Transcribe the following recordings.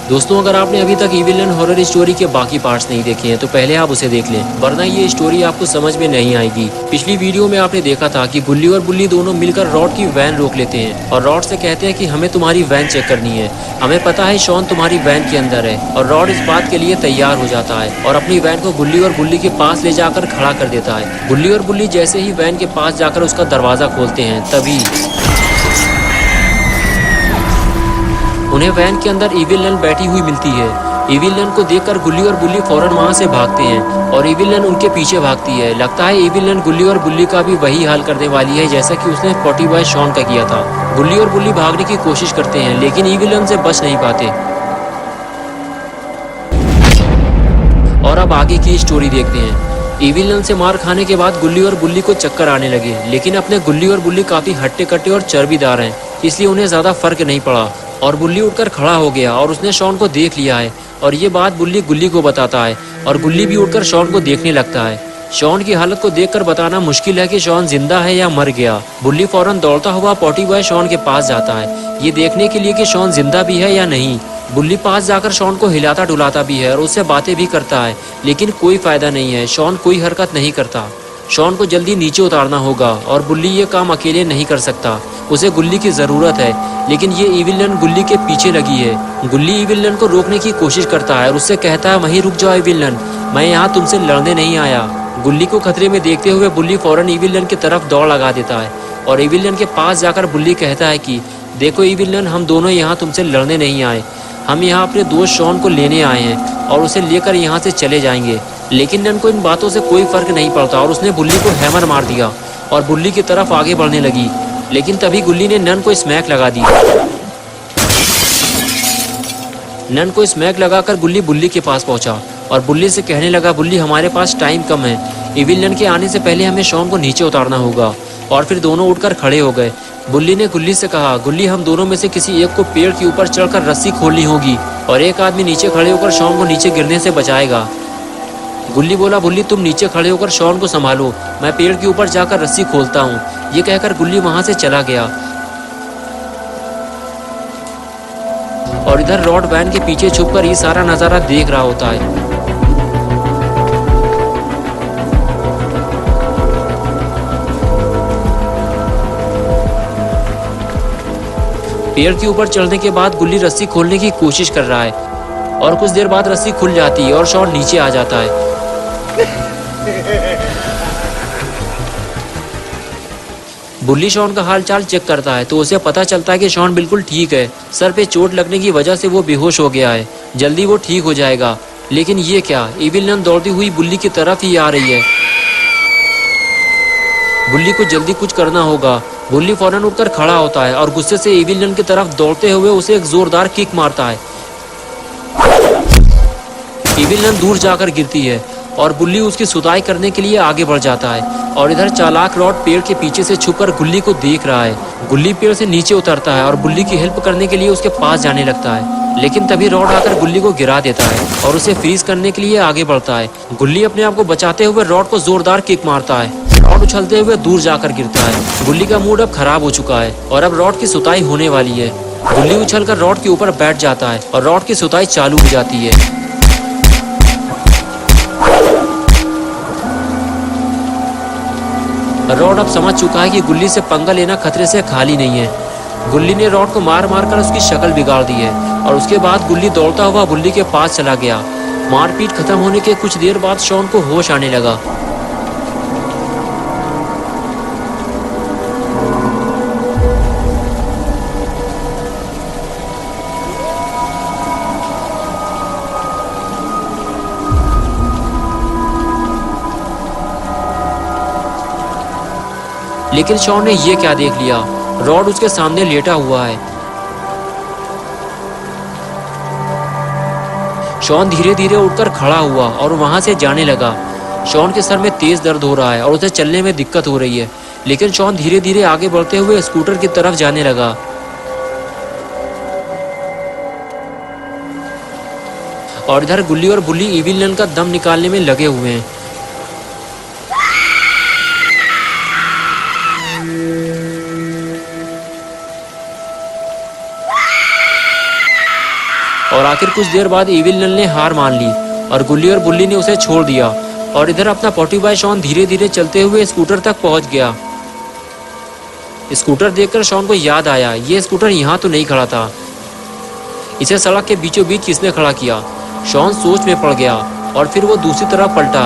दोस्तों, अगर आपने अभी तक इविल हॉरर स्टोरी के बाकी पार्ट्स नहीं देखे हैं तो पहले आप उसे देख लें, वरना ये स्टोरी आपको समझ में नहीं आएगी। पिछली वीडियो में आपने देखा था कि गुल्ली और बुल्ली दोनों मिलकर रॉड की वैन रोक लेते हैं और रॉड से कहते हैं कि हमें तुम्हारी वैन चेक करनी है, हमें पता है शॉन तुम्हारी वैन के अंदर है। और रॉड इस बात के लिए तैयार हो जाता है और अपनी वैन को गुल्ली और बुल्ली के पास ले जाकर खड़ा कर देता है। गुल्ली और बुल्ली जैसे ही वैन के पास जाकर उसका दरवाजा खोलते हैं, तभी उन्हें वैन के अंदर इविल नन बैठी हुई मिलती है। इविल नन को देखकर गुल्ली और बुल्ली फौरन वहां से भागते हैं और इविल नन उनके पीछे भागती है। लगता है इविल नन गुल्ली और बुल्ली का भी वही हाल करने वाली है जैसा कि उसने पॉटी बॉय शॉन का किया था। गुल्ली और बुल्ली भागने की कोशिश करते हैं लेकिन इविल नन से बच नहीं पाते। और अब आगे की स्टोरी देखते हैं। इविल नन से मार खाने के बाद गुल्ली और बुल्ली को चक्कर आने लगे, लेकिन अपने गुल्ली और बुल्ली काफी हट्टे कट्टे और चर्बीदार हैं, इसलिए उन्हें ज्यादा फर्क नहीं पड़ा। और बुल्ली उठकर खड़ा हो गया और उसने शॉन को देख लिया है और ये बात बुल्ली गुल्ली को बताता है और गुल्ली भी उठकर शॉन को देखने लगता है। शॉन की हालत को देखकर बताना मुश्किल है कि शॉन जिंदा है या मर गया। बुल्ली फौरन दौड़ता हुआ पॉटी बॉय शॉन के पास जाता है, ये देखने के लिए कि शॉन जिंदा भी है या नहीं। बुल्ली पास जाकर शॉन को हिलाता डुलाता भी है और उससे बातें भी करता है, लेकिन कोई फायदा नहीं है, शॉन कोई हरकत नहीं करता। शॉन को जल्दी नीचे उतारना होगा और बुल्ली ये काम अकेले नहीं कर सकता, उसे गुल्ली की जरूरत है। लेकिन ये इविल नन गुल्ली के पीछे लगी है। गुल्ली इविल नन को रोकने की कोशिश करता है और उससे कहता है, वहीं रुक जाओ इविल नन, मैं यहाँ तुमसे लड़ने नहीं आया। गुल्ली को खतरे में देखते हुए बुल्ली फौरन इविल नन की तरफ दौड़ लगा देता है और इविल नन के पास जाकर बुल्ली कहता है कि देखो इविल नन, हम दोनों यहाँ तुमसे लड़ने नहीं आए, हम यहाँ अपने दोस्त शॉन को लेने आए हैं और उसे लेकर यहाँ से चले जाएंगे। लेकिन नन को इन बातों से कोई फर्क नहीं पड़ता और उसने बुल्ली को हैमर मार दिया और बुल्ली की तरफ आगे बढ़ने लगी। लेकिन तभी गुल्ली ने नन को स्मैक लगा दी। नन को स्मैक लगाकर गुल्ली बुल्ली के पास पहुंचा और बुल्ली से कहने लगा, बुल्ली हमारे पास टाइम कम है, इविल नन के आने से पहले हमें शॉन को नीचे उतारना होगा। और फिर दोनों उठकर खड़े हो गए। बुल्ली ने गुल्ली से कहा, गुल्ली हम दोनों में से किसी एक को पेड़ के ऊपर चढ़कर रस्सी खोलनी होगी और एक आदमी नीचे खड़े होकर शॉन को नीचे गिरने से बचाएगा। गुल्ली बोला, बुल्ली तुम नीचे खड़े होकर शॉन को संभालो, मैं पेड़ के ऊपर जाकर रस्सी खोलता हूँ। ये कहकर गुल्ली वहां से चला गया और इधर रॉड वैन के पीछे छुपकर ये सारा नजारा देख रहा होता है। पेड़ के ऊपर चढ़ने के बाद गुल्ली रस्सी खोलने की कोशिश कर रहा है और कुछ देर बाद रस्सी खुल जाती है और शॉन नीचे आ जाता है। बुल्ली शॉन का हाल चाल चेक करता है तो उसे पता चलता है कि शॉन बिल्कुल ठीक है, सर पे चोट लगने की वजह से वो बेहोश हो गया है, जल्दी वो ठीक हो जाएगा। लेकिन ये क्या, इविल नन दौड़ती हुई बुल्ली की तरफ ही आ रही है। बुल्ली को जल्दी कुछ करना होगा। बुल्ली फौरन उठकर खड़ा होता है और गुस्से से इविल नन की तरफ दौड़ते हुए उसे एक जोरदार किक मारता है। इविल नन दूर जाकर गिरती है और बुल्ली उसकी सुताई करने के लिए आगे बढ़ जाता है और इधर चालाक रॉड पेड़ के पीछे से छुपकर गुल्ली को देख रहा है। गुल्ली पेड़ से नीचे उतरता है और बुल्ली की हेल्प करने के लिए उसके पास जाने लगता है, लेकिन तभी रॉड आकर गुल्ली को गिरा देता है और उसे फ्रीज करने के लिए आगे बढ़ता है। गुल्ली अपने आप को बचाते हुए रॉड को जोरदार किक मारता है। रॉड उछलते हुए दूर जाकर गिरता है। गुल्ली का मूड अब खराब हो चुका है और अब रॉड की सुताई होने वाली है। गुल्ली उछलकर रॉड के ऊपर बैठ जाता है और रॉड की सुताई चालू हो जाती है। रॉड अब समझ चुका है कि गुल्ली से पंगा लेना खतरे से खाली नहीं है। गुल्ली ने रॉड को मार मार कर उसकी शक्ल बिगाड़ दी है और उसके बाद गुल्ली दौड़ता हुआ बुल्ली के पास चला गया। मारपीट खत्म होने के कुछ देर बाद शॉन को होश आने लगा। लेकिन शॉन ने ये क्या देख लिया, रॉड उसके सामने लेटा हुआ है। शॉन धीरे धीरे उठकर खड़ा हुआ और वहां से जाने लगा। शॉन के सर में तेज दर्द हो रहा है और उसे चलने में दिक्कत हो रही है, लेकिन शॉन धीरे धीरे आगे बढ़ते हुए स्कूटर की तरफ जाने लगा। और इधर गुल्ली और बुल्ली इविल नन का दम निकालने में लगे हुए हैं। और आखिर कुछ देर बाद इविल नन ने हार मान ली और गुल्ली और बुल्ली ने उसे छोड़ दिया। और इधर अपना पोटी बॉय शॉन धीरे धीरे चलते हुए स्कूटर तक पहुंच गया। स्कूटर देखकर शॉन को याद आया, ये स्कूटर यहाँ तो नहीं खड़ा था, इसे सड़क के बीचों बीच किसने खड़ा किया। शॉन सोच में पड़ गया और फिर वो दूसरी तरफ पलटा।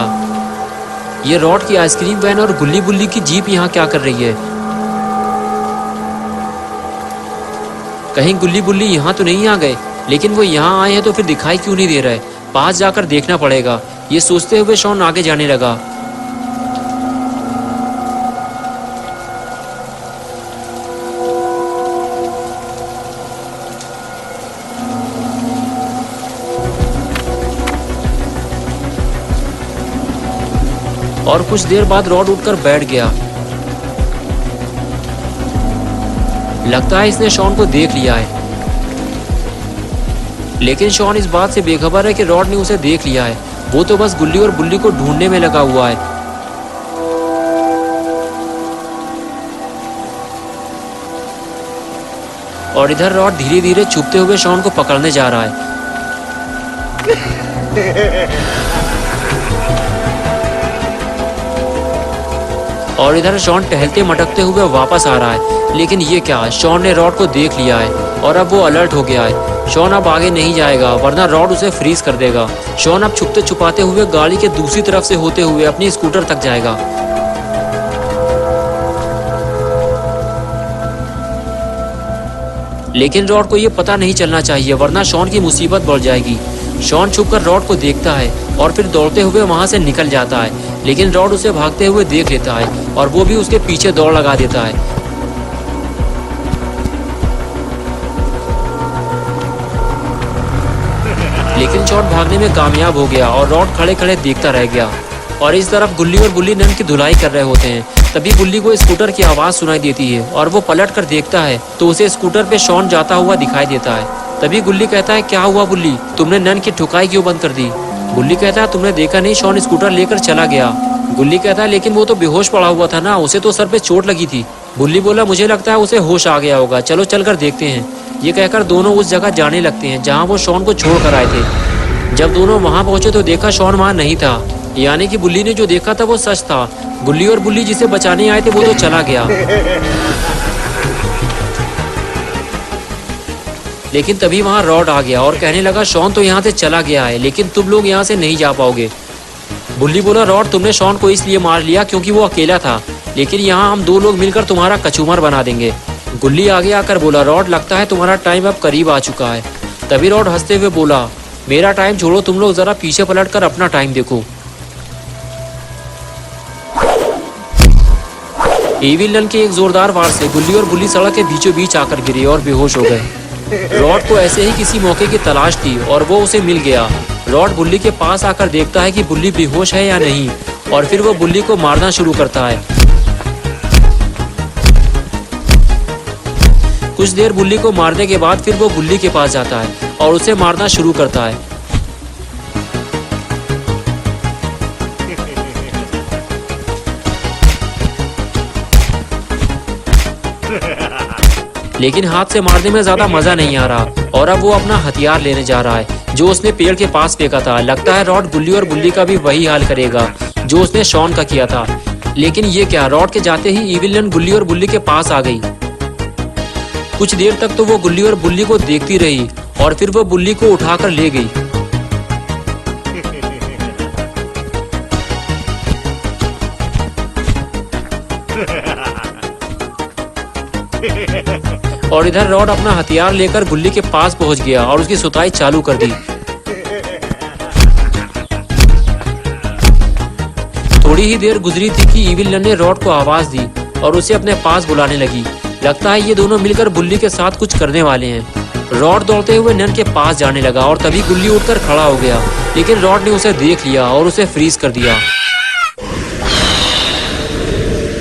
ये रॉड की आइसक्रीम वैन और गुल्ली बुल्ली की जीप यहाँ क्या कर रही है? कहीं गुल्ली बुल्ली यहाँ तो नहीं आ गए? लेकिन वो यहाँ आए हैं तो फिर दिखाई क्यों नहीं दे रहा है? पास जाकर देखना पड़ेगा, ये सोचते हुए शॉन आगे जाने लगा। और कुछ देर बाद रॉड उठकर बैठ गया। लगता है इसने शॉन को देख लिया है, लेकिन शॉन इस बात से बेखबर है कि रॉड ने उसे देख लिया है। वो तो बस गुल्ली और बुल्ली को ढूंढने में लगा हुआ है। और इधर रॉड धीरे धीरे छुपते हुए शॉन को पकड़ने जा रहा है। और इधर शॉन टहलते मटकते हुए वापस आ रहा है। लेकिन ये क्या, शॉन ने रॉड को देख लिया है और अब वो अलर्ट हो गया है। शॉन अब आगे नहीं जाएगा वरना रॉड उसे फ्रीज कर देगा। शॉन अब छुपते छुपाते हुए गाड़ी के दूसरी तरफ से होते हुए अपनी स्कूटर तक जाएगा। लेकिन रॉड को ये पता नहीं चलना चाहिए वरना शॉन की मुसीबत बढ़ जाएगी। शॉन छुपकर रॉड को देखता है और फिर दौड़ते हुए वहां से निकल जाता है। लेकिन रॉड उसे भागते हुए देख लेता है और वो भी उसके पीछे दौड़ लगा देता है। लेकिन शॉन भागने में कामयाब हो गया और रॉड खड़े खड़े देखता रह गया। और इस तरफ गुल्ली और बुल्ली नन की धुलाई कर रहे होते हैं। तभी बुल्ली को स्कूटर की आवाज सुनाई देती है और वो पलट कर देखता है तो उसे स्कूटर पे शॉन जाता हुआ दिखाई देता है। तभी गुल्ली कहता है, क्या हुआ बुल्ली, तुमने नन की ठुकाई क्यों बंद कर दी? बुल्ली कहता है, तुमने देखा नहीं शॉन स्कूटर लेकर चला गया। गुल्ली कहता है, लेकिन वो तो बेहोश पड़ा हुआ था ना, उसे तो सर पे चोट लगी थी। बुल्ली बोला, मुझे लगता है उसे होश आ गया होगा, चलो चलकर देखते हैं। ये कहकर दोनों उस जगह जाने लगते हैं जहाँ वो शॉन को छोड़ कर आए थे। जब दोनों वहाँ पहुंचे तो देखा शॉन वहाँ नहीं था, यानी कि बुल्ली ने जो देखा था वो सच था। गुल्ली और बुल्ली जिसे बचाने आए थे वो तो चला गया। लेकिन तभी वहाँ रॉड आ गया और कहने लगा, शॉन तो यहाँ से चला गया है लेकिन तुम लोग यहाँ से नहीं जा पाओगे। बुल्ली बोला, रॉड तुमने शॉन को इसलिए मार लिया क्योंकि वो अकेला था, लेकिन यहाँ हम दो लोग मिलकर तुम्हारा कचूमर बना देंगे। गुल्ली आगे आकर बोला, रॉड लगता है तुम्हारा टाइम अब करीब आ चुका है। तभी रॉड हंसते हुए बोला, मेरा टाइम छोड़ो, तुम लोग जरा पीछे पलट कर अपना टाइम देखो। इविल नन के एक जोरदार वार से गुल्ली और बुल्ली सड़क के बीचों बीच आकर गिरे और बेहोश हो गए। रॉड को ऐसे ही किसी मौके की तलाश थी और वो उसे मिल गया। रॉड बुल्ली के पास आकर देखता है कि बुल्ली बेहोश है या नहीं और फिर वो बुल्ली को मारना शुरू करता है। कुछ देर बुल्ली को मारने के बाद फिर वो बुल्ली के पास जाता है और उसे मारना शुरू करता है। लेकिन हाथ से मारने में ज्यादा मजा नहीं आ रहा और अब वो अपना हथियार लेने जा रहा है जो उसने पेड़ के पास फेंका था। लगता है रॉड गुल्ली और बुल्ली का भी वही हाल करेगा जो उसने शॉन का किया था। लेकिन ये क्या, रॉड के जाते ही इविल नन गुल्ली और बुल्ली के पास आ गई। कुछ देर तक तो वो गुल्ली और बुल्ली को देखती रही और फिर वो बुल्ली को उठाकर ले गई। और इधर रॉड अपना हथियार लेकर गुल्ली के पास पहुंच गया और उसकी सुताई चालू कर दी। थोड़ी ही देर गुजरी थी कि इविल नन ने रॉड को आवाज दी और उसे अपने पास बुलाने लगी। लगता है ये दोनों मिलकर बुल्ली के साथ कुछ करने वाले हैं। रॉड दौड़ते हुए नन के पास जाने लगा और तभी गुल्ली उठकर खड़ा हो गया, लेकिन रॉड ने उसे देख लिया और उसे फ्रीज कर दिया।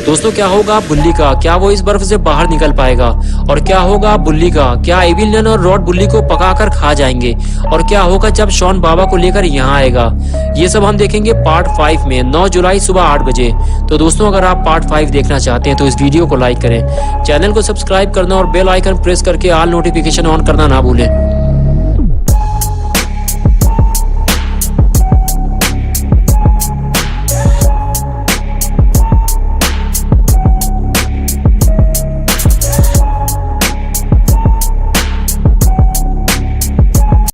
दोस्तों, क्या होगा बुल्ली का? क्या वो इस बर्फ से बाहर निकल पाएगा? और क्या होगा बुल्ली का? क्या इविल नन और रॉड बुल्ली को पकाकर खा जाएंगे? और क्या होगा जब शॉन बाबा को लेकर यहाँ आएगा? ये सब हम देखेंगे पार्ट 5 में 9 जुलाई सुबह 8 बजे। तो दोस्तों, अगर आप पार्ट 5 देखना चाहते हैं तो इस वीडियो को लाइक करें, चैनल को सब्सक्राइब करना और बेल आइकन प्रेस करके ऑल नोटिफिकेशन ऑन करना ना भूलें।